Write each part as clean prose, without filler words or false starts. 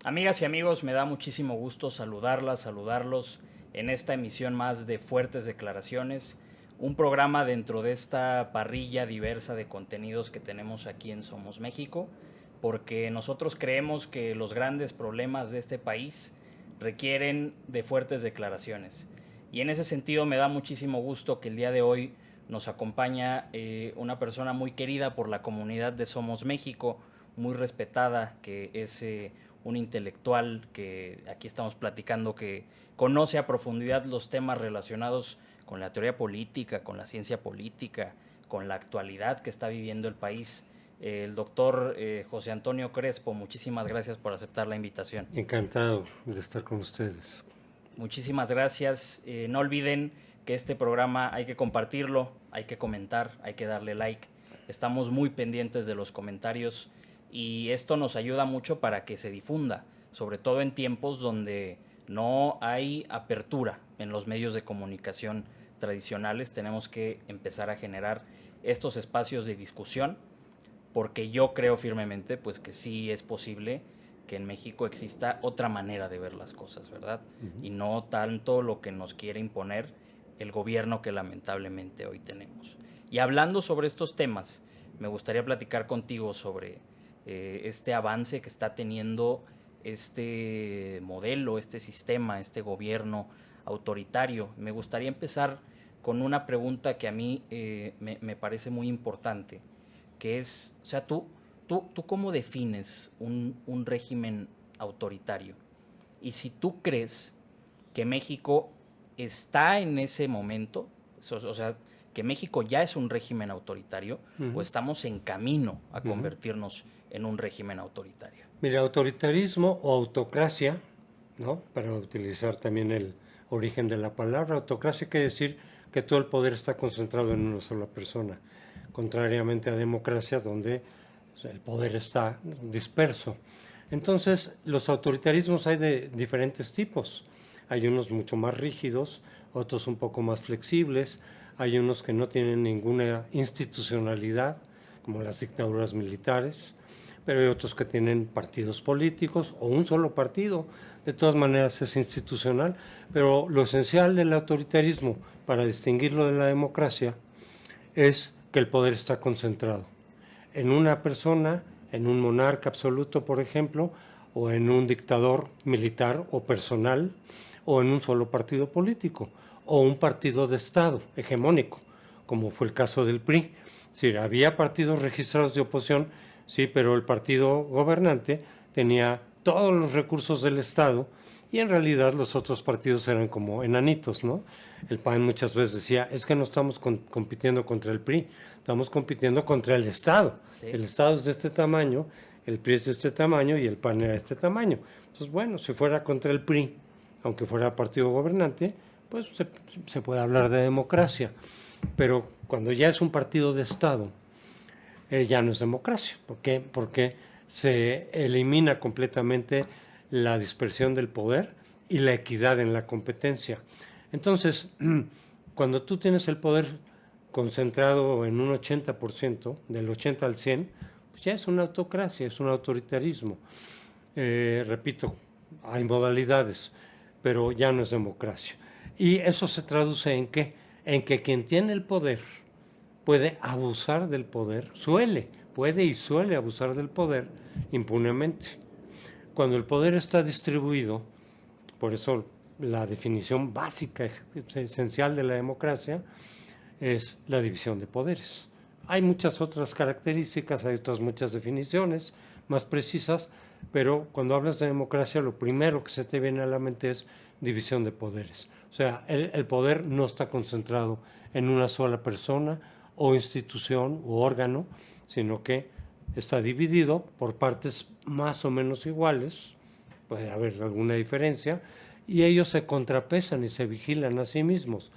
Amigas y amigos, me da muchísimo gusto saludarlos en esta emisión más de Fuertes Declaraciones, un programa dentro de esta parrilla diversa de contenidos que tenemos aquí en Somos México, porque nosotros creemos que los grandes problemas de este país requieren de fuertes declaraciones. Y en ese sentido me da muchísimo gusto que el día de hoy nos acompaña una persona muy querida por la comunidad de Somos México, muy respetada, que es un intelectual que aquí estamos platicando, que conoce a profundidad los temas relacionados con la teoría política, con la ciencia política, con la actualidad que está viviendo el país. El doctor José Antonio Crespo, muchísimas gracias por aceptar la invitación. Encantado de estar con ustedes. Muchísimas gracias. No olviden que este programa hay que compartirlo, hay que comentar, hay que darle like. Estamos muy pendientes de los comentarios y esto nos ayuda mucho para que se difunda, sobre todo en tiempos donde no hay apertura en los medios de comunicación tradicionales. Tenemos que empezar a generar estos espacios de discusión, porque yo creo firmemente pues que sí es posible que en México exista otra manera de ver las cosas, ¿verdad? Y no tanto lo que nos quiere imponer el gobierno que lamentablemente hoy tenemos. Y hablando sobre estos temas, me gustaría platicar contigo sobre este avance que está teniendo este modelo, este sistema, este gobierno autoritario. Me gustaría empezar con una pregunta que a mí me parece muy importante, que es, o sea, tú ¿cómo defines un régimen autoritario? Y si tú crees que México está en ese momento, o sea, que México ya es un régimen autoritario, o estamos en camino a convertirnos en un régimen autoritario. Mira, autoritarismo o autocracia, ¿no? Para utilizar también el origen de la palabra, autocracia quiere decir que todo el poder está concentrado en una sola persona, contrariamente a democracia donde el poder está disperso. Entonces, los autoritarismos hay de diferentes tipos. Hay unos mucho más rígidos, otros un poco más flexibles, hay unos que no tienen ninguna institucionalidad, como las dictaduras militares, pero hay otros que tienen partidos políticos o un solo partido. De todas maneras es institucional, pero lo esencial del autoritarismo, para distinguirlo de la democracia, es que el poder está concentrado en una persona, en un monarca absoluto, por ejemplo, o en un dictador militar o personal, o en un solo partido político, o un partido de Estado hegemónico, como fue el caso del PRI. Sí, había partidos registrados de oposición, sí, pero el partido gobernante tenía todos los recursos del Estado y en realidad los otros partidos eran como enanitos, ¿no? El PAN muchas veces decía, es que no estamos compitiendo contra el PRI, estamos compitiendo contra el Estado. ¿Sí? El Estado es de este tamaño, el PRI es de este tamaño y el PAN era de este tamaño. Entonces, bueno, si fuera contra el PRI, aunque fuera partido gobernante, pues se puede hablar de democracia. Pero cuando ya es un partido de Estado, ya no es democracia. ¿Por qué? Porque se elimina completamente la dispersión del poder y la equidad en la competencia. Entonces, cuando tú tienes el poder concentrado en un 80%, del 80 al 100, pues ya es una autocracia, es un autoritarismo. Repito, hay modalidades, pero ya no es democracia. ¿Y eso se traduce en qué? En que quien tiene el poder puede abusar del poder, puede y suele abusar del poder impunemente. Cuando el poder está distribuido, por eso la definición básica, esencial de la democracia, es la división de poderes. Hay muchas otras características, hay otras muchas definiciones más precisas, pero cuando hablas de democracia lo primero que se te viene a la mente es división de poderes. O sea, el poder no está concentrado en una sola persona o institución u órgano, sino que está dividido por partes más o menos iguales, puede haber alguna diferencia, y ellos se contrapesan y se vigilan a sí mismos.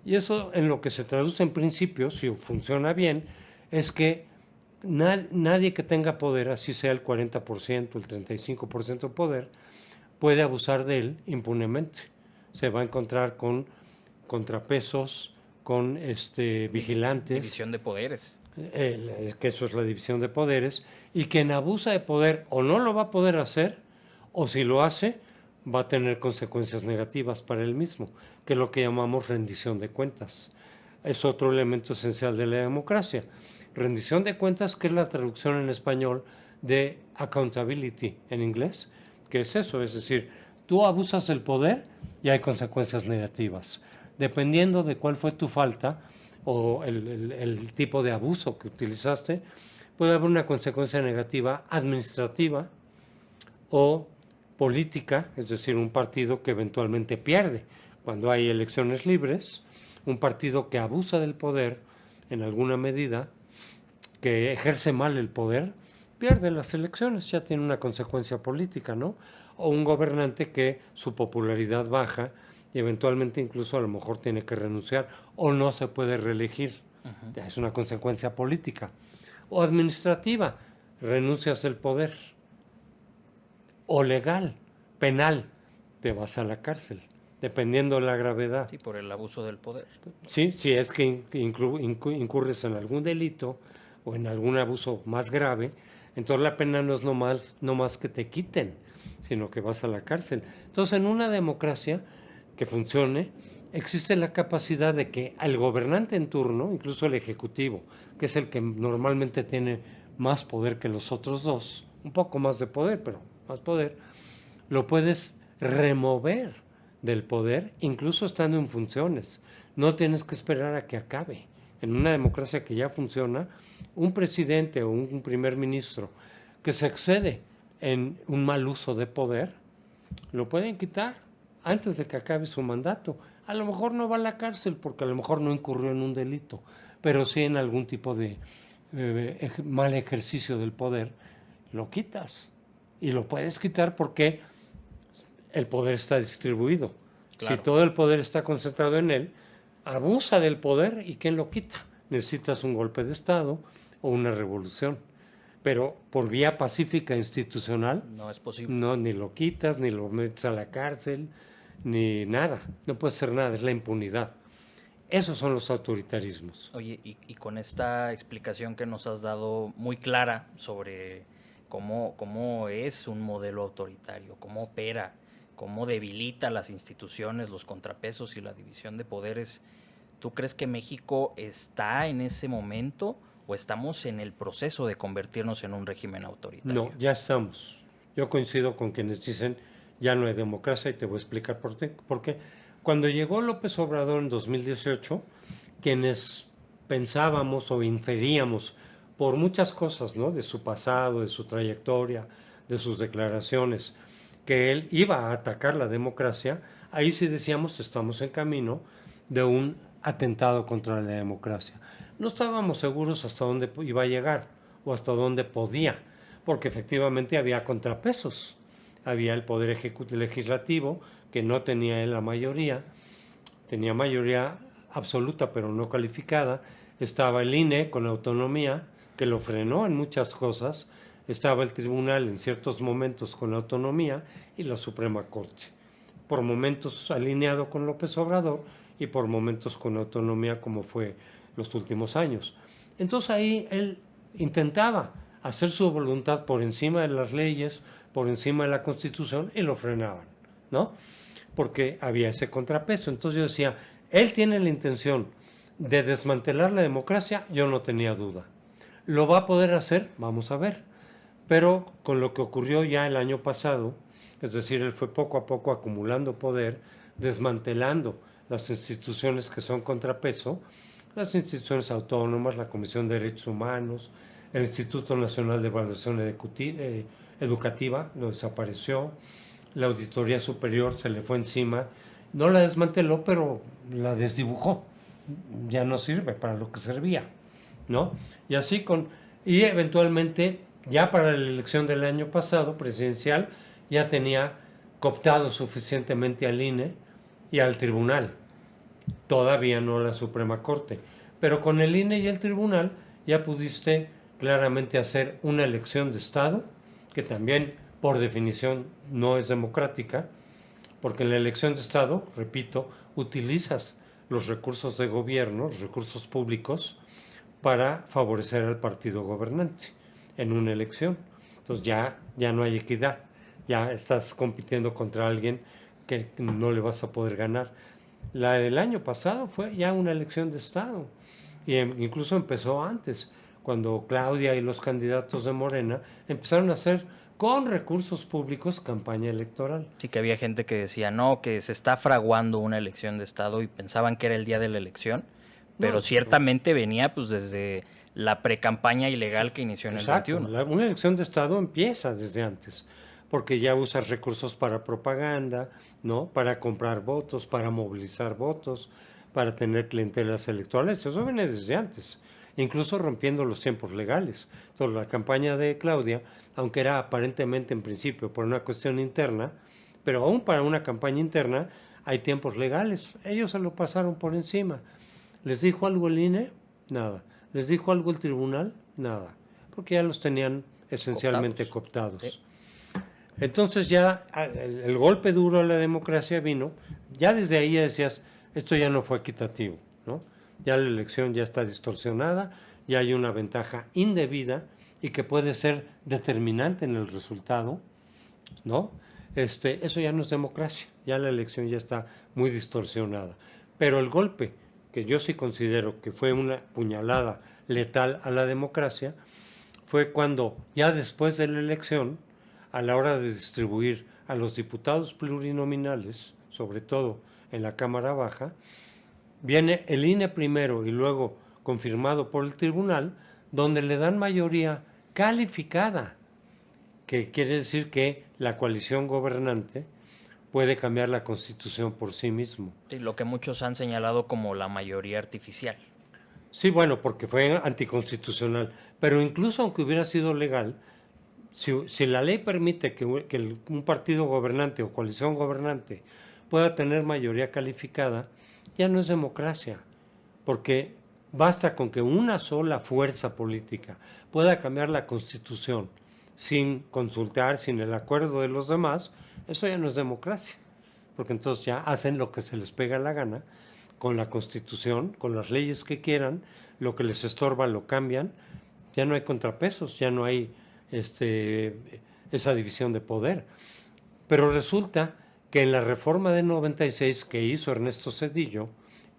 Y eso en lo que se traduce en principio, si funciona bien, es que nadie que tenga poder, así sea el 40%, el 35% de poder, puede abusar de él impunemente. Se va a encontrar con contrapesos, con vigilantes. División de poderes. Que eso es la división de poderes, y quien abusa de poder o no lo va a poder hacer o si lo hace, va a tener consecuencias negativas para él mismo, que es lo que llamamos rendición de cuentas. Es otro elemento esencial de la democracia. Rendición de cuentas, que es la traducción en español de accountability en inglés, que es eso, es decir, tú abusas del poder y hay consecuencias negativas. Dependiendo de cuál fue tu falta o el tipo de abuso que utilizaste, puede haber una consecuencia negativa administrativa o política, es decir, un partido que eventualmente pierde cuando hay elecciones libres, un partido que abusa del poder en alguna medida, que ejerce mal el poder, pierde las elecciones, ya tiene una consecuencia política, ¿no? O un gobernante que su popularidad baja y eventualmente incluso a lo mejor tiene que renunciar o no se puede reelegir. Ya es una consecuencia política. O administrativa, renuncias al poder. O legal, penal, te vas a la cárcel, dependiendo de la gravedad. Sí, por el abuso del poder. Sí, si es que incurres en algún delito o en algún abuso más grave, entonces la pena no es no más que te quiten, sino que vas a la cárcel. Entonces, en una democracia que funcione, existe la capacidad de que el gobernante en turno, incluso el ejecutivo, que es el que normalmente tiene más poder que los otros dos, un poco más de poder, pero más poder, lo puedes remover del poder, incluso estando en funciones. No tienes que esperar a que acabe. En una democracia que ya funciona, un presidente o un primer ministro que se excede en un mal uso de poder, lo pueden quitar antes de que acabe su mandato. A lo mejor no va a la cárcel porque a lo mejor no incurrió en un delito, pero sí en algún tipo de mal ejercicio del poder, lo quitas. Y lo puedes quitar porque el poder está distribuido. Claro. Si todo el poder está concentrado en él, abusa del poder y ¿quién lo quita? Necesitas un golpe de Estado o una revolución. Pero por vía pacífica institucional, no es posible. No, ni lo quitas, ni lo metes a la cárcel, ni nada. No puede ser nada, es la impunidad. Esos son los autoritarismos. Oye, y con esta explicación que nos has dado muy clara sobre cómo es un modelo autoritario, cómo opera, cómo debilita las instituciones, los contrapesos y la división de poderes, ¿tú crees que México está en ese momento o estamos en el proceso de convertirnos en un régimen autoritario? No, ya estamos. Yo coincido con quienes dicen ya no hay democracia y te voy a explicar por qué. Porque cuando llegó López Obrador en 2018, quienes pensábamos o inferíamos por muchas cosas, ¿no? De su pasado, de su trayectoria, de sus declaraciones, que él iba a atacar la democracia, ahí sí decíamos estamos en camino de un atentado contra la democracia. No estábamos seguros hasta dónde iba a llegar o hasta dónde podía, porque efectivamente había contrapesos. Había el poder legislativo, que no tenía él la mayoría, tenía mayoría absoluta pero no calificada. Estaba el INE con autonomía, que lo frenó en muchas cosas. Estaba el tribunal en ciertos momentos con autonomía y la Suprema Corte, por momentos alineado con López Obrador y por momentos con autonomía, como fue los últimos años. Entonces ahí él intentaba hacer su voluntad por encima de las leyes, por encima de la Constitución, y lo frenaban, ¿no? Porque había ese contrapeso. Entonces yo decía, él tiene la intención de desmantelar la democracia, yo no tenía duda. ¿Lo va a poder hacer? Vamos a ver. Pero con lo que ocurrió ya el año pasado, es decir, él fue poco a poco acumulando poder, desmantelando las instituciones que son contrapeso, las instituciones autónomas, la Comisión de Derechos Humanos, el Instituto Nacional de Evaluación Educativa, lo desapareció, la Auditoría Superior se le fue encima, no la desmanteló, pero la desdibujó, ya no sirve para lo que servía, ¿no? Y así y eventualmente, ya para la elección del año pasado, presidencial, ya tenía cooptado suficientemente al INE y al tribunal, todavía no la Suprema Corte, pero con el INE y el tribunal ya pudiste claramente hacer una elección de Estado, que también por definición no es democrática, porque en la elección de Estado, repito, utilizas los recursos de gobierno, los recursos públicos, para favorecer al partido gobernante en una elección. Entonces ya no hay equidad. ya estás compitiendo contra alguien que no le vas a poder ganar. La del año pasado fue ya una elección de Estado, y incluso empezó antes, cuando Claudia y los candidatos de Morena empezaron a hacer con recursos públicos campaña electoral. Sí, que había gente que decía, no, que se está fraguando una elección de Estado y pensaban que era el día de la elección, pero No, ciertamente venía pues desde la precampaña ilegal que inició en el exacto, 21. una elección de Estado empieza desde antes, porque ya usas recursos para propaganda, ¿no? Para comprar votos, para movilizar votos, para tener clientelas electorales. Eso viene desde antes, incluso rompiendo los tiempos legales. Entonces, la campaña de Claudia, aunque era aparentemente en principio por una cuestión interna, pero aún para una campaña interna hay tiempos legales. Ellos se lo pasaron por encima. ¿Les dijo algo el INE? Nada. ¿Les dijo algo el tribunal? Nada. Porque ya los tenían esencialmente cooptados. Sí. Entonces ya el golpe duro a la democracia vino, ya desde ahí ya decías, esto ya no fue equitativo, ¿no? Ya la elección ya está distorsionada, ya hay una ventaja indebida y que puede ser determinante en el resultado, ¿no? Eso ya no es democracia, ya la elección ya está muy distorsionada. Pero el golpe, que yo sí considero que fue una puñalada letal a la democracia, fue cuando ya después de la elección, a la hora de distribuir a los diputados plurinominales, sobre todo en la Cámara Baja, viene el INE primero y luego confirmado por el tribunal, donde le dan mayoría calificada, que quiere decir que la coalición gobernante puede cambiar la Constitución por sí mismo. Sí, lo que muchos han señalado como la mayoría artificial. Sí, bueno, porque fue anticonstitucional, pero incluso aunque hubiera sido legal, si la ley permite que un partido gobernante o coalición gobernante pueda tener mayoría calificada, ya no es democracia, porque basta con que una sola fuerza política pueda cambiar la Constitución sin consultar, sin el acuerdo de los demás, eso ya no es democracia, porque entonces ya hacen lo que se les pega la gana con la Constitución, con las leyes que quieran, lo que les estorba lo cambian, ya no hay contrapesos, ya no hay esa división de poder. Pero resulta que en la reforma de 96 que hizo Ernesto Zedillo,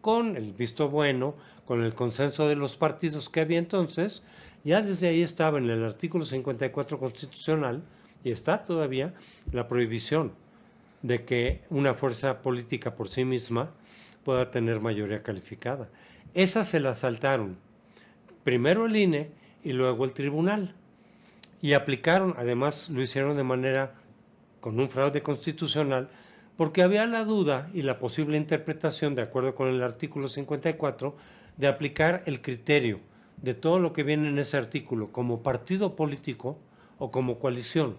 con el visto bueno, con el consenso de los partidos que había entonces, ya desde ahí estaba en el artículo 54 constitucional, y está todavía la prohibición de que una fuerza política por sí misma pueda tener mayoría calificada. Esa se la saltaron primero el INE y luego el tribunal. Y aplicaron, además lo hicieron de manera con un fraude constitucional, porque había la duda y la posible interpretación, de acuerdo con el artículo 54, de aplicar el criterio de todo lo que viene en ese artículo como partido político o como coalición.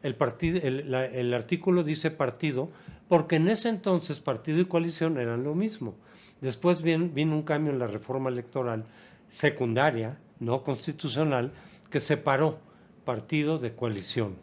El artículo dice partido porque en ese entonces partido y coalición eran lo mismo. Después vino un cambio en la reforma electoral secundaria, no constitucional, que separó partido de coalición.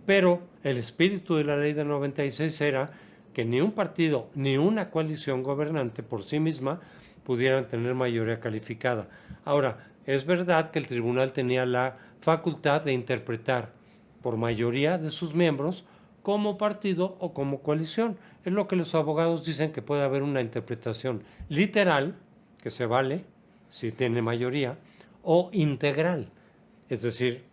Pero el espíritu de la ley de 96 era que ni un partido ni una coalición gobernante por sí misma pudieran tener mayoría calificada. Ahora, es verdad que el tribunal tenía la facultad de interpretar por mayoría de sus miembros como partido o como coalición. Es lo que los abogados dicen, que puede haber una interpretación literal, que se vale si tiene mayoría, o integral, es decir,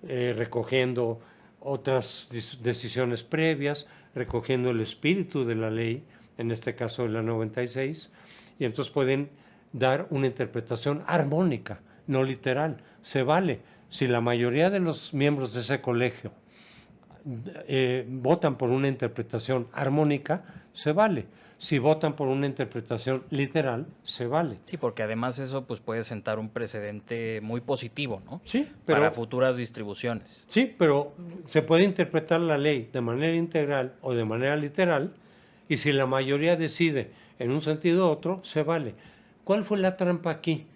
recogiendo otras decisiones previas, recogiendo el espíritu de la ley, en este caso de la 96, y entonces pueden dar una interpretación armónica, no literal. Se vale. Si la mayoría de los miembros de ese colegio votan por una interpretación armónica, se vale. Si votan por una interpretación literal, se vale. Sí, porque además eso pues puede sentar un precedente muy positivo, ¿no? Sí, pero, para futuras distribuciones. Sí, pero se puede interpretar la ley de manera integral o de manera literal, y si la mayoría decide en un sentido u otro, se vale. ¿Cuál fue la trampa aquí?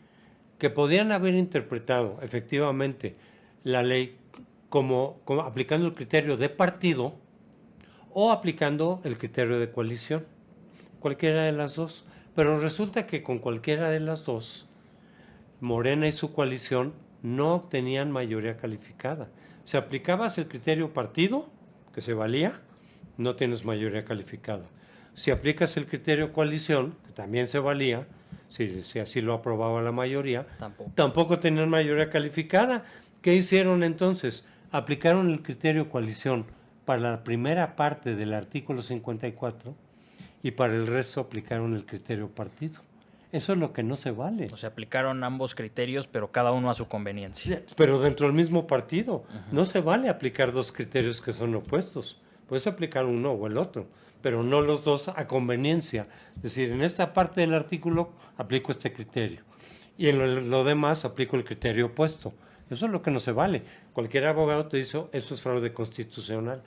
Que podían haber interpretado efectivamente la ley como aplicando el criterio de partido o aplicando el criterio de coalición, cualquiera de las dos. Pero resulta que con cualquiera de las dos, Morena y su coalición no obtenían mayoría calificada. Si aplicabas el criterio partido, que se valía, no tienes mayoría calificada. Si aplicas el criterio coalición, que también se valía, si así lo aprobaba la mayoría, tampoco tenían mayoría calificada. ¿Qué hicieron entonces? Aplicaron el criterio coalición para la primera parte del artículo 54 y para el resto aplicaron el criterio partido. Eso es lo que no se vale. O sea, aplicaron ambos criterios, pero cada uno a su conveniencia. Pero dentro del mismo partido. No se vale aplicar dos criterios que son opuestos. Puedes aplicar uno o el otro, pero no los dos a conveniencia. Es decir, en esta parte del artículo aplico este criterio y en lo demás aplico el criterio opuesto. Eso es lo que no se vale. Cualquier abogado te dice, eso es fraude constitucional.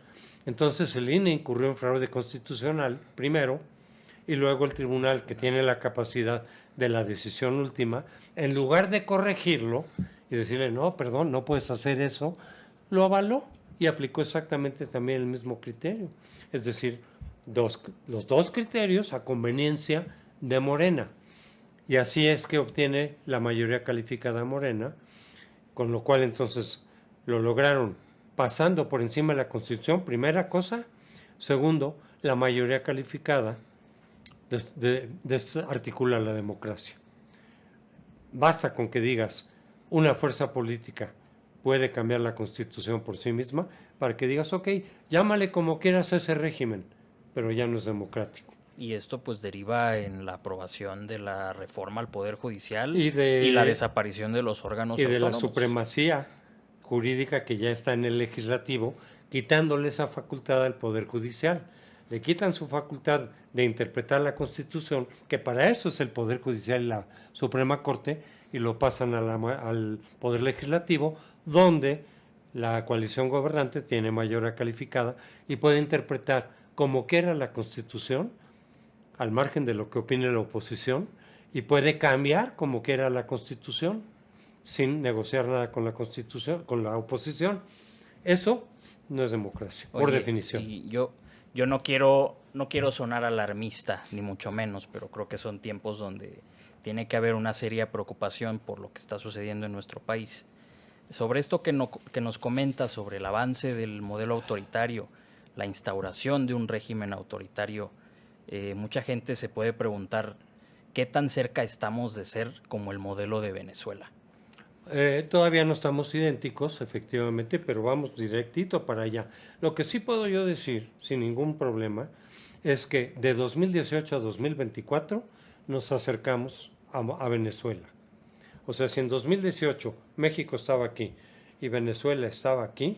Entonces el INE incurrió en fraude constitucional primero, y luego el tribunal, que tiene la capacidad de la decisión última, en lugar de corregirlo y decirle, no, perdón, no puedes hacer eso, lo avaló y aplicó exactamente también el mismo criterio. Es decir, los dos criterios a conveniencia de Morena. Y así es que obtiene la mayoría calificada Morena, con lo cual entonces lo lograron pasando por encima de la Constitución, primera cosa. Segundo, la mayoría calificada desarticula la democracia. Basta con que digas, una fuerza política puede cambiar la Constitución por sí misma, para que digas, ok, llámale como quieras a ese régimen, pero ya no es democrático. Y esto pues deriva en la aprobación de la reforma al Poder Judicial y la desaparición de los órganos y autónomos. de la supremacía jurídica que ya está en el legislativo, quitándole esa facultad al Poder Judicial. Le quitan su facultad de interpretar la Constitución, que para eso es el Poder Judicial y la Suprema Corte, y lo pasan al Poder Legislativo, donde la coalición gobernante tiene mayoría calificada y puede interpretar como quiera la Constitución, al margen de lo que opine la oposición, y puede cambiar como quiera la Constitución, sin negociar nada con la Constitución, con la oposición. Eso no es democracia, por definición. Y yo no quiero sonar alarmista, ni mucho menos, pero creo que son tiempos donde tiene que haber una seria preocupación por lo que está sucediendo en nuestro país. Sobre esto que nos comenta sobre el avance del modelo autoritario, la instauración de un régimen autoritario, mucha gente se puede preguntar qué tan cerca estamos de ser como el modelo de Venezuela. Todavía no estamos idénticos, efectivamente, pero vamos directito para allá. Lo que sí puedo yo decir, sin ningún problema, es que de 2018 a 2024 nos acercamos a Venezuela. O sea, si en 2018 México estaba aquí y Venezuela estaba aquí,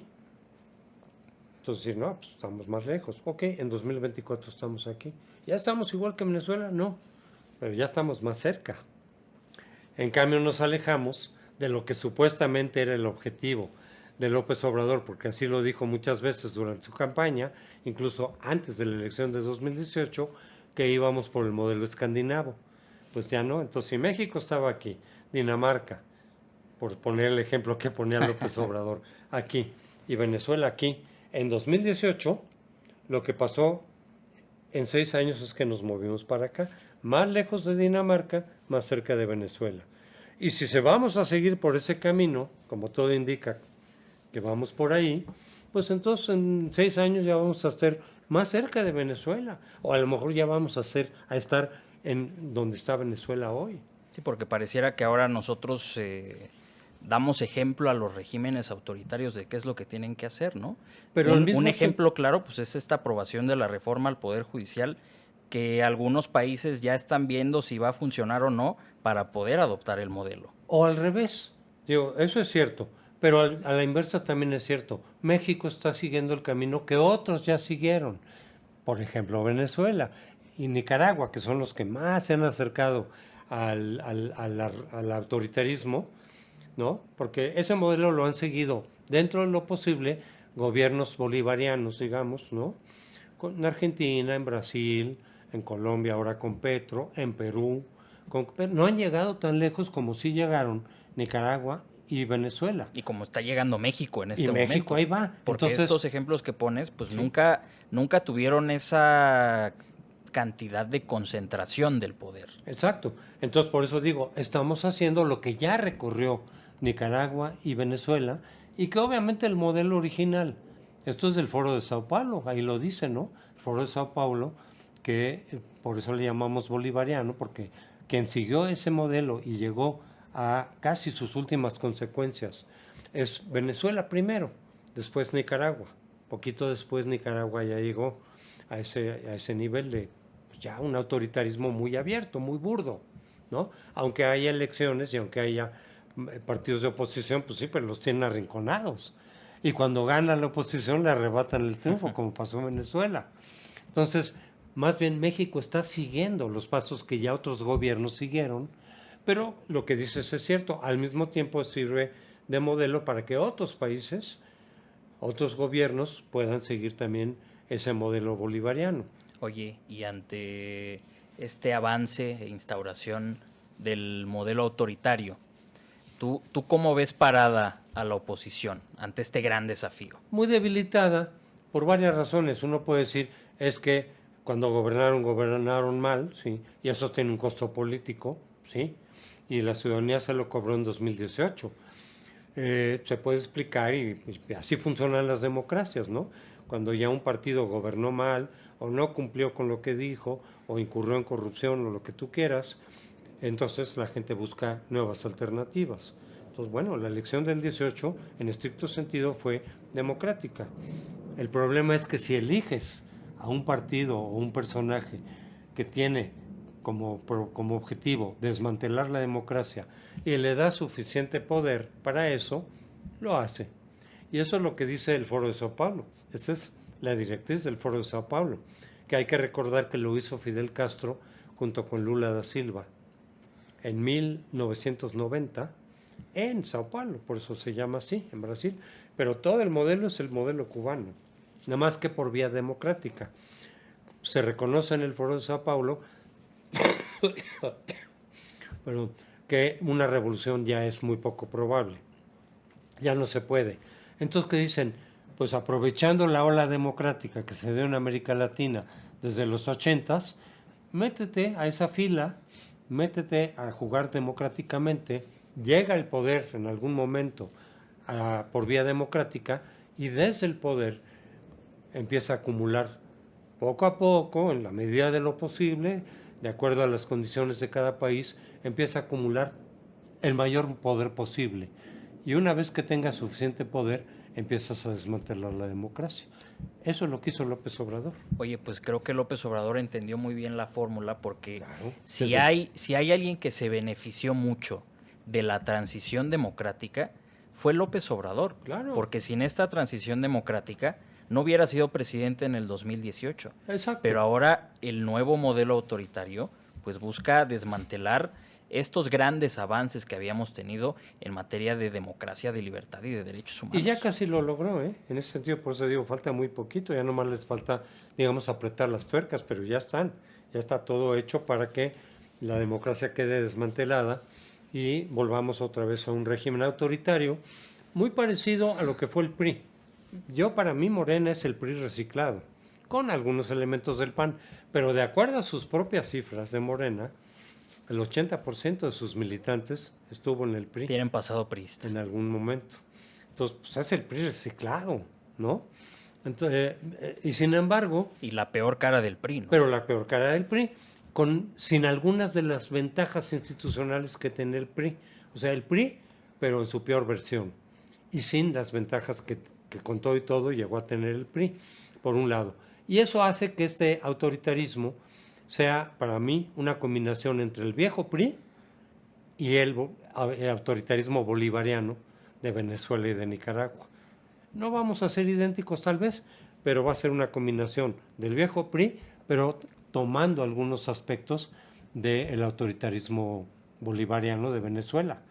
entonces no, pues estamos más lejos. Ok, en 2024 estamos aquí. ¿Ya estamos igual que Venezuela? No, pero ya estamos más cerca. En cambio nos alejamos de lo que supuestamente era el objetivo de López Obrador, porque así lo dijo muchas veces durante su campaña, incluso antes de la elección de 2018, que íbamos por el modelo escandinavo. Pues ya no, entonces si México estaba aquí, Dinamarca, por poner el ejemplo que ponía López Obrador, aquí, y Venezuela aquí, en 2018, lo que pasó en 6 años es que nos movimos para acá, más lejos de Dinamarca, más cerca de Venezuela. Y si vamos a seguir por ese camino, como todo indica que vamos por ahí, pues entonces en 6 años ya vamos a estar más cerca de Venezuela, o a lo mejor ya vamos a estar en donde está Venezuela hoy. Sí, porque pareciera que ahora nosotros damos ejemplo a los regímenes autoritarios de qué es lo que tienen que hacer, ¿no? Pero un ejemplo claro pues es esta aprobación de la reforma al Poder Judicial, que algunos países ya están viendo si va a funcionar o no para poder adoptar el modelo. O al revés, digo, eso es cierto, pero a la inversa también es cierto. México está siguiendo el camino que otros ya siguieron, por ejemplo Venezuela y Nicaragua, que son los que más se han acercado al autoritarismo, ¿no? Porque ese modelo lo han seguido dentro de lo posible gobiernos bolivarianos, digamos, ¿no? En Argentina, en Brasil, en Colombia ahora con Petro, en Perú, no han llegado tan lejos como sí llegaron Nicaragua y Venezuela. Y como está llegando México en este momento. México ahí va. Porque estos ejemplos que pones, pues sí, nunca tuvieron esa cantidad de concentración del poder. Exacto. Entonces, por eso digo, estamos haciendo lo que ya recorrió Nicaragua y Venezuela, y que obviamente el modelo original Esto es del Foro de Sao Paulo, ahí lo dice, ¿no? El Foro de Sao Paulo, que por eso le llamamos bolivariano, porque quien siguió ese modelo y llegó a casi sus últimas consecuencias es Venezuela primero, después Nicaragua. Poquito después Nicaragua ya llegó a ese nivel de pues ya un autoritarismo muy abierto, muy burdo, ¿no? Aunque haya elecciones y aunque haya partidos de oposición, pues sí, pero los tienen arrinconados. Y cuando gana la oposición le arrebatan el triunfo, como pasó en Venezuela. Entonces, más bien México está siguiendo los pasos que ya otros gobiernos siguieron, pero lo que dices es cierto, al mismo tiempo sirve de modelo para que otros países, otros gobiernos puedan seguir también ese modelo bolivariano. Oye, y ante este avance e instauración del modelo autoritario, ¿tú cómo ves parada a la oposición ante este gran desafío? Muy debilitada por varias razones. Uno puede decir es que cuando gobernaron mal, sí, y eso tiene un costo político, sí, y la ciudadanía se lo cobró en 2018. Se puede explicar y así funcionan las democracias, ¿no? Cuando ya un partido gobernó mal o no cumplió con lo que dijo o incurrió en corrupción o lo que tú quieras, entonces la gente busca nuevas alternativas. Entonces, bueno, la elección del 18 en estricto sentido fue democrática. El problema es que si eliges a un partido o un personaje que tiene como objetivo desmantelar la democracia y le da suficiente poder para eso, lo hace. Y eso es lo que dice el Foro de Sao Paulo. Esa es la directriz del Foro de Sao Paulo, que hay que recordar que lo hizo Fidel Castro junto con Lula da Silva en 1990 en Sao Paulo, por eso se llama así, en Brasil. Pero todo el modelo es el modelo cubano, nada más que por vía democrática. Se reconoce en el Foro de Sao Paulo pero que una revolución ya es muy poco probable, ya no se puede. Entonces, ¿qué dicen? Pues aprovechando la ola democrática que se dio en América Latina desde los 80s, métete a esa fila, métete a jugar democráticamente, llega el poder en algún momento por vía democrática y desde el poder empieza a acumular poco a poco, en la medida de lo posible, de acuerdo a las condiciones de cada país, empieza a acumular el mayor poder posible. Y una vez que tengas suficiente poder, empiezas a desmantelar la democracia. Eso es lo que hizo López Obrador. Oye, pues creo que López Obrador entendió muy bien la fórmula porque Claro. si hay alguien que se benefició mucho de la transición democrática, fue López Obrador. Claro. Porque sin esta transición democrática no hubiera sido presidente en el 2018. Exacto. Pero ahora el nuevo modelo autoritario pues busca desmantelar estos grandes avances que habíamos tenido en materia de democracia, de libertad y de derechos humanos. Y ya casi lo logró, ¿eh? En ese sentido, por eso digo, falta muy poquito, ya nomás les falta, digamos, apretar las tuercas, pero ya están, ya está todo hecho para que la democracia quede desmantelada y volvamos otra vez a un régimen autoritario muy parecido a lo que fue el PRI. Para mí Morena es el PRI reciclado, con algunos elementos del PAN, pero de acuerdo a sus propias cifras de Morena, el 80% de sus militantes estuvo en el PRI. Tienen pasado priista. En algún momento. Entonces, pues es el PRI reciclado, ¿no? Entonces, y sin embargo... Y la peor cara del PRI, ¿no? Pero la peor cara del PRI, sin algunas de las ventajas institucionales que tiene el PRI. O sea, el PRI, pero en su peor versión. Y sin las ventajas que con todo y todo llegó a tener el PRI, por un lado. Y eso hace que este autoritarismo sea para mí una combinación entre el viejo PRI y el autoritarismo bolivariano de Venezuela y de Nicaragua. No vamos a ser idénticos tal vez, pero va a ser una combinación del viejo PRI, pero tomando algunos aspectos del autoritarismo bolivariano de Venezuela.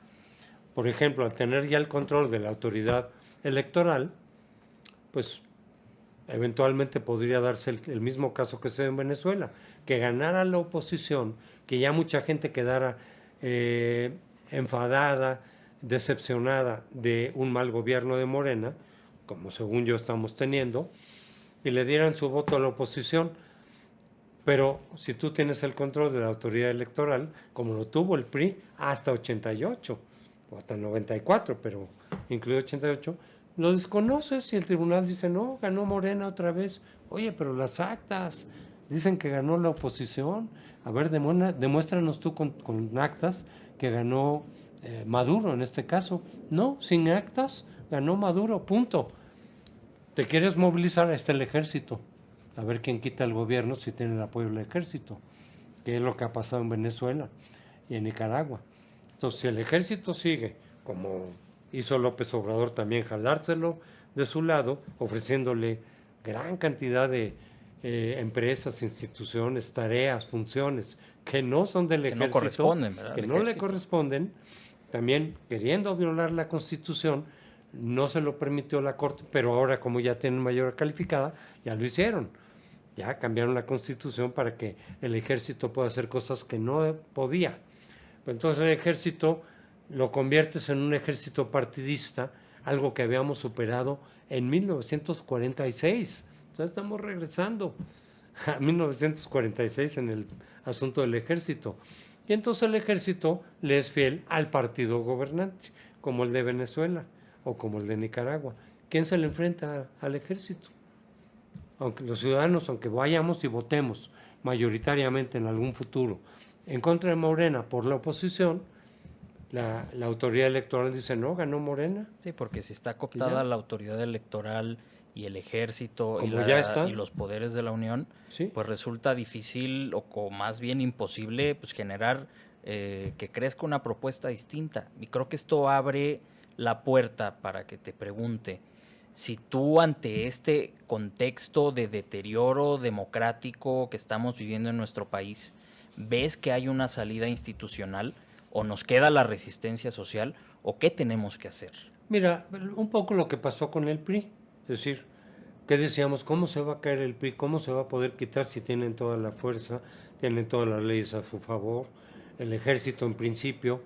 Por ejemplo, al tener ya el control de la autoridad electoral, pues eventualmente podría darse el mismo caso que se dio en Venezuela, que ganara la oposición, que ya mucha gente quedara enfadada, decepcionada de un mal gobierno de Morena, como según yo estamos teniendo, y le dieran su voto a la oposición. Pero si tú tienes el control de la autoridad electoral, como lo tuvo el PRI hasta 88, o hasta 94, pero incluido 88, lo desconoces y el tribunal dice, no, ganó Morena otra vez. Oye, pero las actas dicen que ganó la oposición. A ver, demuéstranos tú con actas que ganó Maduro en este caso. No, sin actas ganó Maduro, punto. ¿Te quieres movilizar? Ahí está el ejército. A ver quién quita el gobierno si tiene el apoyo del ejército, que es lo que ha pasado en Venezuela y en Nicaragua. Entonces, si el ejército sigue, como hizo López Obrador también, jalárselo de su lado, ofreciéndole gran cantidad de empresas, instituciones, tareas, funciones que no son del ejército, no corresponden, ¿verdad? que no le corresponden, también queriendo violar la Constitución, no se lo permitió la Corte, pero ahora como ya tienen mayoría calificada, ya lo hicieron. Ya cambiaron la Constitución para que el ejército pueda hacer cosas que no podía. Entonces el ejército lo conviertes en un ejército partidista, algo que habíamos superado en 1946. Entonces estamos regresando a 1946 en el asunto del ejército. Y entonces el ejército le es fiel al partido gobernante, como el de Venezuela o como el de Nicaragua. ¿Quién se le enfrenta al ejército? Aunque los ciudadanos, aunque vayamos y votemos mayoritariamente en algún futuro en contra de Morena por la oposición, la autoridad electoral dice, no, ganó Morena. Sí, porque si está cooptada la autoridad electoral y el ejército y los poderes de la Unión, ¿sí? Pues resulta difícil o más bien imposible pues, generar que crezca una propuesta distinta. Y creo que esto abre la puerta para que te pregunte, si tú ante este contexto de deterioro democrático que estamos viviendo en nuestro país, ves que hay una salida institucional o nos queda la resistencia social o qué tenemos que hacer. Mira, un poco lo que pasó con el PRI, es decir, ¿qué decíamos? ¿Cómo se va a caer el PRI? ¿Cómo se va a poder quitar si tienen toda la fuerza, tienen todas las leyes a su favor? El ejército en principio,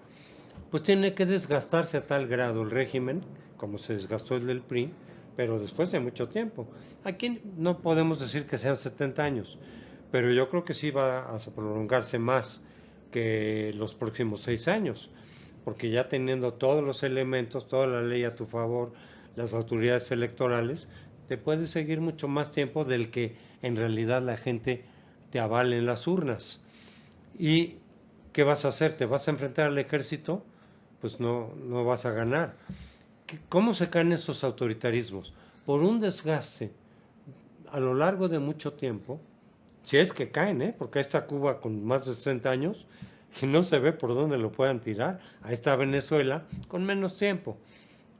pues tiene que desgastarse a tal grado el régimen, como se desgastó el del PRI, pero después de mucho tiempo. Aquí no podemos decir que sean 70 años, pero yo creo que sí va a prolongarse más que los próximos 6 años, porque ya teniendo todos los elementos, toda la ley a tu favor, las autoridades electorales, te puedes seguir mucho más tiempo del que en realidad la gente te avale en las urnas. ¿Y qué vas a hacer? ¿Te vas a enfrentar al ejército? Pues no vas a ganar. ¿Cómo se caen esos autoritarismos? Por un desgaste a lo largo de mucho tiempo, si es que caen, porque ahí está Cuba con más de 60 años y no se ve por dónde lo puedan tirar. Ahí está Venezuela con menos tiempo,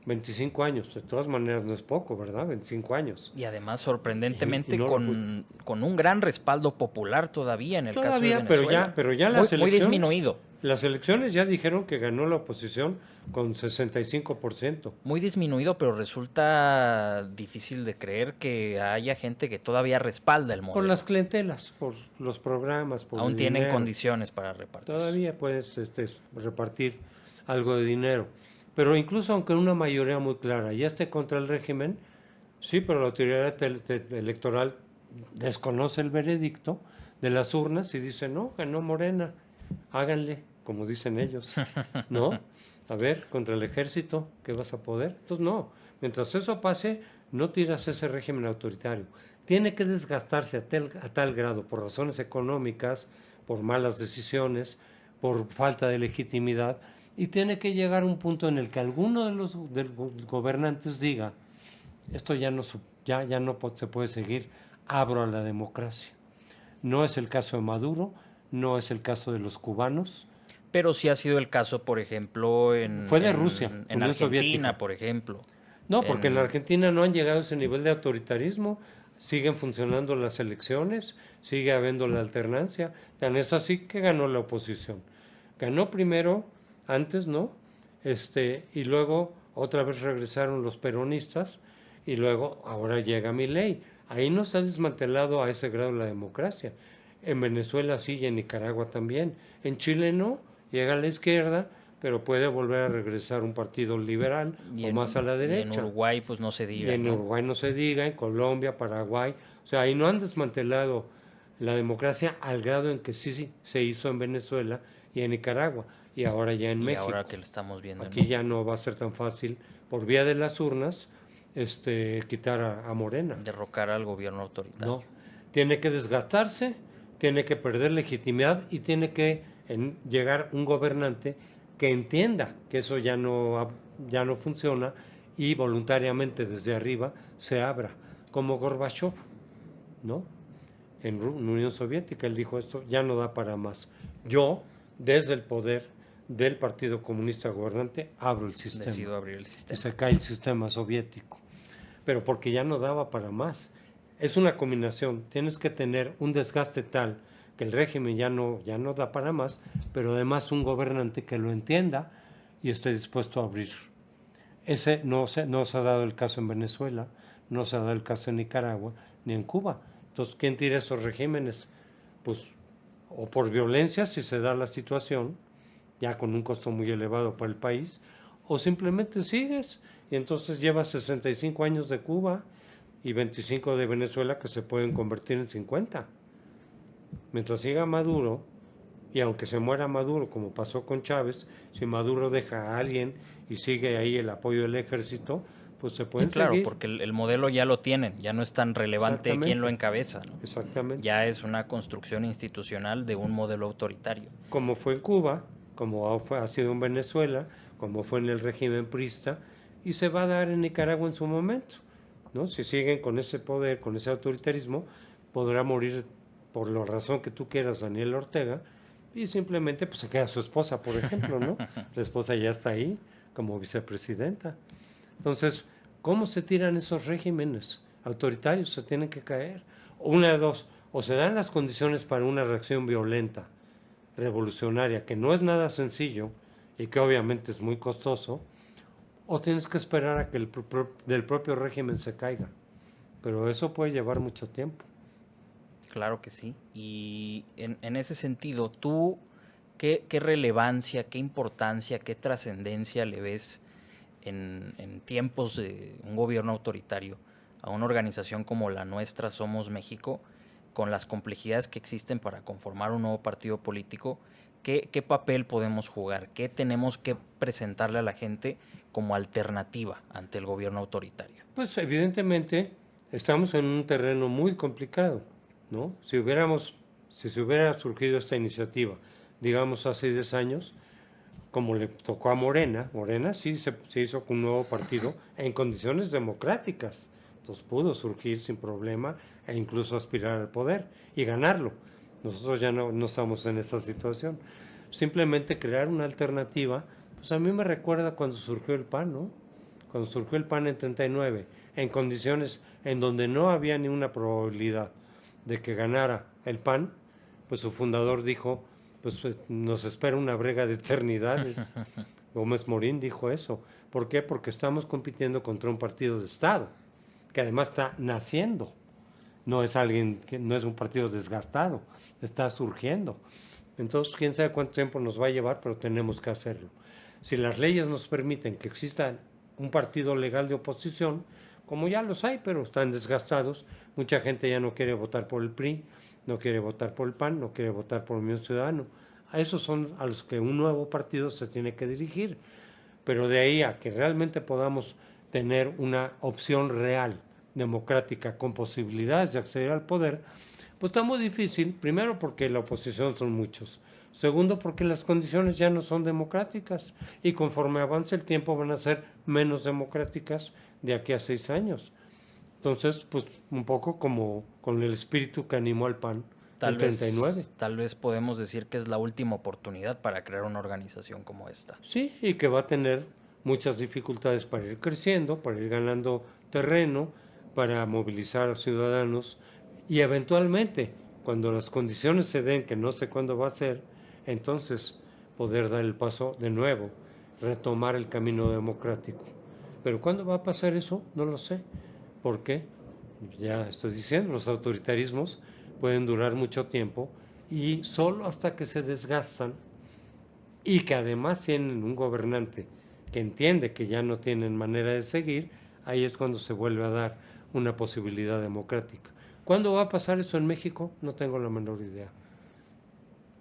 25 años. De todas maneras no es poco, ¿verdad? 25 años. Y además, sorprendentemente, con un gran respaldo popular todavía en el caso de Venezuela. Pero ya las elecciones, muy disminuido. Las elecciones ya dijeron que ganó la oposición con 65%. Muy disminuido, pero resulta difícil de creer que haya gente que todavía respalda el modelo. Por las clientelas, por los programas, por aún tienen dinero. Condiciones para repartir. Todavía puedes repartir algo de dinero. Pero incluso aunque una mayoría muy clara ya esté contra el régimen, sí, pero la autoridad electoral desconoce el veredicto de las urnas y dice, no, ganó Morena, háganle, como dicen ellos, ¿no? A ver, contra el ejército, ¿qué vas a poder? Entonces, no, mientras eso pase, no tiras ese régimen autoritario. Tiene que desgastarse a tal grado, por razones económicas, por malas decisiones, por falta de legitimidad, y tiene que llegar a un punto en el que alguno de los gobernantes diga, esto ya no se puede seguir, abro a la democracia. No es el caso de Maduro, no es el caso de los cubanos. Pero sí ha sido el caso, por ejemplo, Fue de Rusia, en Argentina, soviética. Por ejemplo. No, porque en Argentina no han llegado a ese nivel de autoritarismo, siguen funcionando las elecciones, sigue habiendo la alternancia, tan es así que ganó la oposición. Ganó primero, antes, ¿no? Y luego otra vez regresaron los peronistas y luego ahora llega Milei. Ahí no se ha desmantelado a ese grado la democracia. En Venezuela sí y en Nicaragua también. En Chile no, llega a la izquierda, pero puede volver a regresar un partido liberal o más a la derecha. Y en Uruguay pues no se diga. Y en Uruguay no se diga, en Colombia, Paraguay. O sea, ahí no han desmantelado la democracia al grado en que sí se hizo en Venezuela y en Nicaragua. Y ahora ya en México. Y ahora que lo estamos viendo. Aquí ya no va a ser tan fácil por vía de las urnas quitar a Morena. Derrocar al gobierno autoritario. No, tiene que desgastarse, tiene que perder legitimidad y tiene que llegar un gobernante que entienda que eso ya no funciona y voluntariamente desde arriba se abra, como Gorbachev, ¿no? En Unión Soviética él dijo esto ya no da para más. Yo, desde el poder del Partido Comunista gobernante, abro el sistema. Decido abrir el sistema. Y se cae el sistema soviético. Pero porque ya no daba para más. Es una combinación. Tienes que tener un desgaste tal que el régimen ya no da para más, pero además un gobernante que lo entienda y esté dispuesto a abrir. Ese no se ha dado el caso en Venezuela, no se ha dado el caso en Nicaragua, ni en Cuba. Entonces, ¿quién tira esos regímenes? Pues, o por violencia, si se da la situación, ya con un costo muy elevado para el país, o simplemente sigues, y entonces llevas 65 años de Cuba y 25 de Venezuela que se pueden convertir en 50. Mientras siga Maduro, y aunque se muera Maduro, como pasó con Chávez, si Maduro deja a alguien y sigue ahí el apoyo del ejército, pues se pueden claro, seguir. porque el modelo ya lo tienen, ya no es tan relevante quién lo encabeza, ¿no? Exactamente. Ya es una construcción institucional de un modelo autoritario. Como fue en Cuba, como ha sido en Venezuela, como fue en el régimen priista, y se va a dar en Nicaragua en su momento, ¿no? Si siguen con ese poder, con ese autoritarismo, podrá morir por la razón que tú quieras Daniel Ortega, y simplemente pues se queda su esposa, por ejemplo, ¿no? La esposa ya está ahí como vicepresidenta. Entonces, ¿cómo se tiran esos regímenes autoritarios? Se tienen que caer. Una de dos, o se dan las condiciones para una reacción violenta, revolucionaria, que no es nada sencillo y que obviamente es muy costoso, o tienes que esperar a que del propio régimen se caiga. Pero eso puede llevar mucho tiempo. Claro que sí. Y en ese sentido, ¿tú qué relevancia, qué importancia, qué trascendencia le ves en tiempos de un gobierno autoritario a una organización como la nuestra, Somos México, con las complejidades que existen para conformar un nuevo partido político? ¿Qué papel podemos jugar? ¿Qué tenemos que presentarle a la gente como alternativa ante el gobierno autoritario? Pues evidentemente estamos en un terreno muy complicado, ¿no? Si se hubiera surgido esta iniciativa, digamos hace 10 años, como le tocó a Morena sí se hizo con un nuevo partido en condiciones democráticas. Entonces pudo surgir sin problema e incluso aspirar al poder y ganarlo. Nosotros ya no estamos en esta situación. Simplemente crear una alternativa, pues a mí me recuerda cuando surgió el PAN, ¿no? Cuando surgió el PAN en 39, en condiciones en donde no había ni una probabilidad de que ganara el PAN, pues su fundador dijo, pues nos espera una brega de eternidades. Gómez Morín dijo eso. ¿Por qué? Porque estamos compitiendo contra un partido de Estado, que además está naciendo. No es un partido desgastado, está surgiendo. Entonces, quién sabe cuánto tiempo nos va a llevar, pero tenemos que hacerlo. Si las leyes nos permiten que exista un partido legal de oposición, como ya los hay, pero están desgastados, mucha gente ya no quiere votar por el PRI, no quiere votar por el PAN, no quiere votar por Unión Ciudadano. A esos son a los que un nuevo partido se tiene que dirigir. Pero de ahí a que realmente podamos tener una opción real, democrática, con posibilidades de acceder al poder, pues está muy difícil. Primero porque la oposición son muchos. Segundo porque las condiciones ya no son democráticas y conforme avance el tiempo van a ser menos democráticas de aquí a 6 años. Entonces, pues un poco como con el espíritu que animó al PAN en 39. Tal vez podemos decir que es la última oportunidad para crear una organización como esta. Sí, y que va a tener muchas dificultades para ir creciendo, para ir ganando terreno, para movilizar a ciudadanos y eventualmente, cuando las condiciones se den, que no sé cuándo va a ser, entonces poder dar el paso de nuevo, retomar el camino democrático. Pero ¿cuándo va a pasar eso? No lo sé. ¿Por qué? Ya estoy diciendo, los autoritarismos pueden durar mucho tiempo y solo hasta que se desgastan y que además tienen un gobernante que entiende que ya no tienen manera de seguir, ahí es cuando se vuelve a dar una posibilidad democrática. ¿Cuándo va a pasar eso en México? No tengo la menor idea.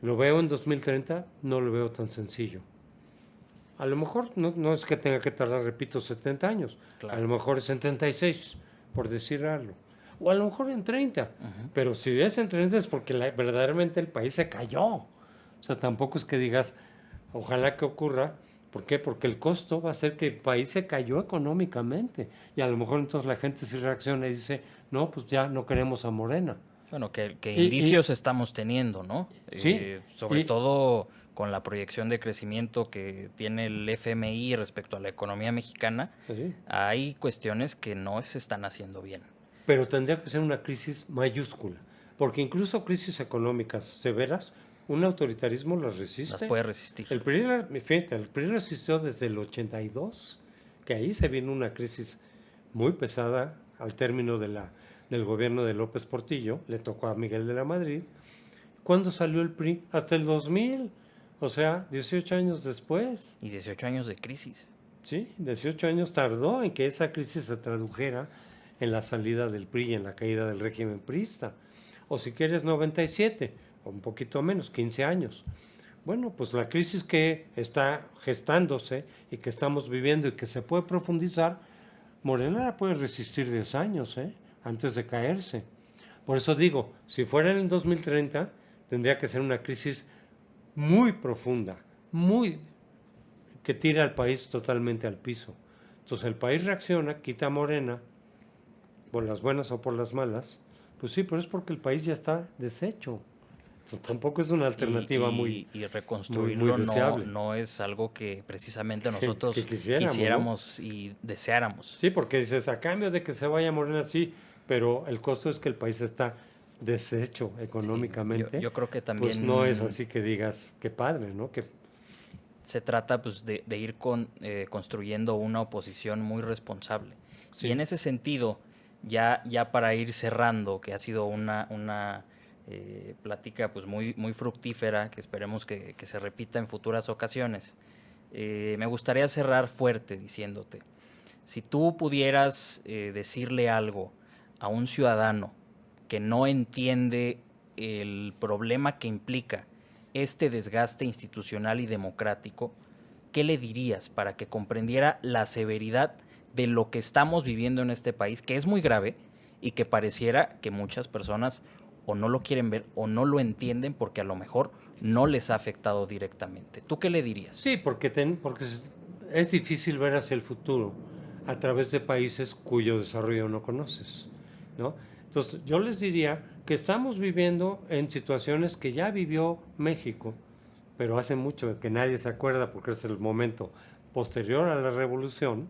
¿Lo veo en 2030? No lo veo tan sencillo. A lo mejor no es que tenga que tardar, repito, 70 años. Claro. A lo mejor es en 36, por decir algo. O a lo mejor en 30. Pero si es en 30 es porque verdaderamente el país se cayó. O sea, tampoco es que digas, ojalá que ocurra. ¿Por qué? Porque el costo va a ser que el país se cayó económicamente. Y a lo mejor entonces la gente sí reacciona y dice, no, pues ya no queremos a Morena. Bueno, que Y indicios estamos teniendo, ¿no? sí, Sobre y todo con la proyección de crecimiento que tiene el FMI respecto a la economía mexicana, sí, hay cuestiones que no se están haciendo bien. pero tendría que ser una crisis mayúscula, porque incluso crisis económicas severas, un autoritarismo las Las resiste. puede resistir. Fíjate, el PRI resistió desde el 82, que ahí se vino una crisis muy pesada al término del gobierno de López Portillo, le tocó a Miguel de la Madrid. ¿Cuándo salió el PRI? Hasta el 2000, o sea, 18 años después. Y 18 años de crisis. Sí, 18 años tardó en que esa crisis se tradujera en la salida del PRI y en la caída del régimen priista. O si quieres 97, o un poquito menos, 15 años. Bueno, pues la crisis que está gestándose y que estamos viviendo y que se puede profundizar, Morena la puede resistir 10 años, antes de caerse. Por eso digo, si fuera en el 2030, tendría que ser una crisis muy profunda, muy que tira al país totalmente al piso. Entonces el país reacciona, quita a Morena, por las buenas o por las malas, pues sí, pero es porque el país ya está deshecho. Entonces tampoco es una alternativa Y muy reconstruirlo deseable. no es algo que precisamente Que nosotros quisiéramos, ¿no? quisiéramos y deseáramos. Sí, porque dices, a cambio de que se vaya Morena, sí, pero el costo es que el país está deshecho Sí, económicamente, yo creo que pues no es también así que digas, qué padre, ¿no? Que se trata pues, de ir construyendo una oposición muy responsable. Y sí, en ese sentido, ya para ir cerrando, que ha sido una plática pues, muy fructífera, que esperemos que se repita en futuras ocasiones, me gustaría cerrar fuerte diciéndote, si tú pudieras decirle algo a un ciudadano que no entiende el problema que implica este desgaste institucional y democrático, ¿qué le dirías para que comprendiera la severidad de lo que estamos viviendo en este país, que es muy grave y que pareciera que muchas personas o no lo quieren ver o no lo entienden porque a lo mejor no les ha afectado directamente? ¿Tú qué le dirías? sí, porque es difícil ver hacia el futuro a través de países cuyo desarrollo no conoces, ¿no? Entonces, yo les diría que estamos viviendo en situaciones que ya vivió México, pero hace mucho que nadie se acuerda porque es el momento posterior a la revolución,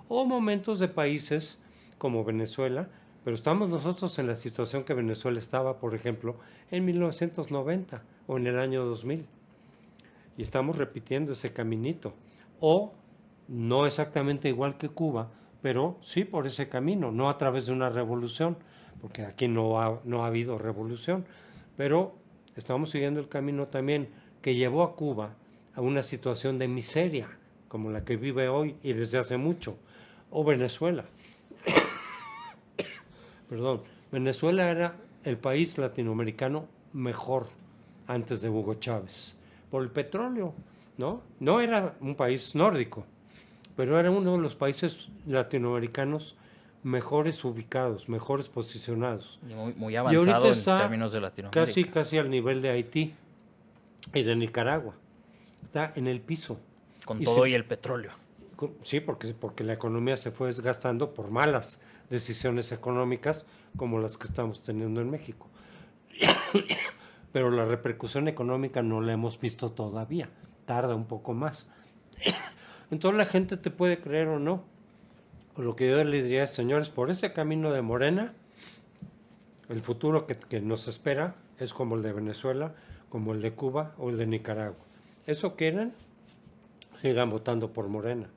o momentos de países como Venezuela, pero estamos nosotros en la situación que Venezuela estaba, por ejemplo, en 1990 o en el año 2000 y estamos repitiendo ese caminito. O no exactamente igual que Cuba, pero sí por ese camino, no a través de una revolución, porque aquí no ha habido revolución, pero estamos siguiendo el camino también que llevó a Cuba a una situación de miseria, como la que vive hoy y desde hace mucho, o Venezuela. Perdón, Venezuela era el país latinoamericano mejor antes de Hugo Chávez, por el petróleo, ¿no? No era un país nórdico, pero era uno de los países latinoamericanos mejores ubicados, mejores posicionados. Muy Y ahorita avanzado en está términos de Latinoamérica. casi al nivel de Haití y de Nicaragua. Está en el piso. Con Y todo se, y el petróleo. Sí, porque la economía se fue desgastando por malas decisiones económicas como las que estamos teniendo en México. Pero la repercusión económica no la hemos visto todavía, tarda un poco más. Entonces la gente te puede creer o no. Lo que yo les diría, señores, por ese camino de Morena, el futuro que nos espera es como el de Venezuela, como el de Cuba o el de Nicaragua. Eso quieren, sigan votando por Morena.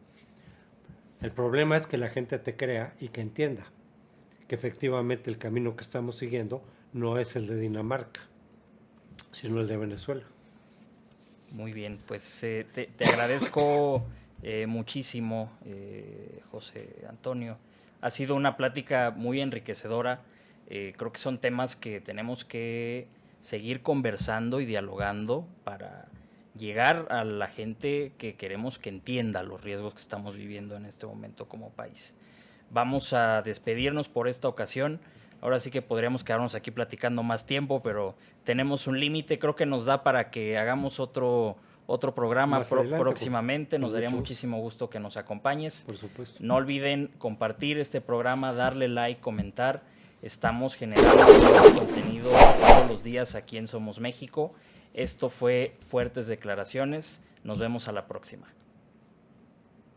El problema es que la gente te crea y que entienda que efectivamente el camino que estamos siguiendo no es el de Dinamarca, sino el de Venezuela. Muy bien, pues te agradezco muchísimo, José Antonio. Ha sido una plática muy enriquecedora. Creo que son temas que tenemos que seguir conversando y dialogando para llegar a la gente que queremos que entienda los riesgos que estamos viviendo en este momento como país. Vamos a despedirnos por esta ocasión. Ahora sí que podríamos quedarnos aquí platicando más tiempo, pero tenemos un límite. Creo que nos da para que hagamos otro programa próximamente. Nos daría muchísimo gusto que nos acompañes. Por supuesto. No olviden compartir este programa, darle like, comentar. Estamos generando contenido todos los días aquí en Somos México. Esto fue Fuertes Declaraciones. Nos vemos a la próxima.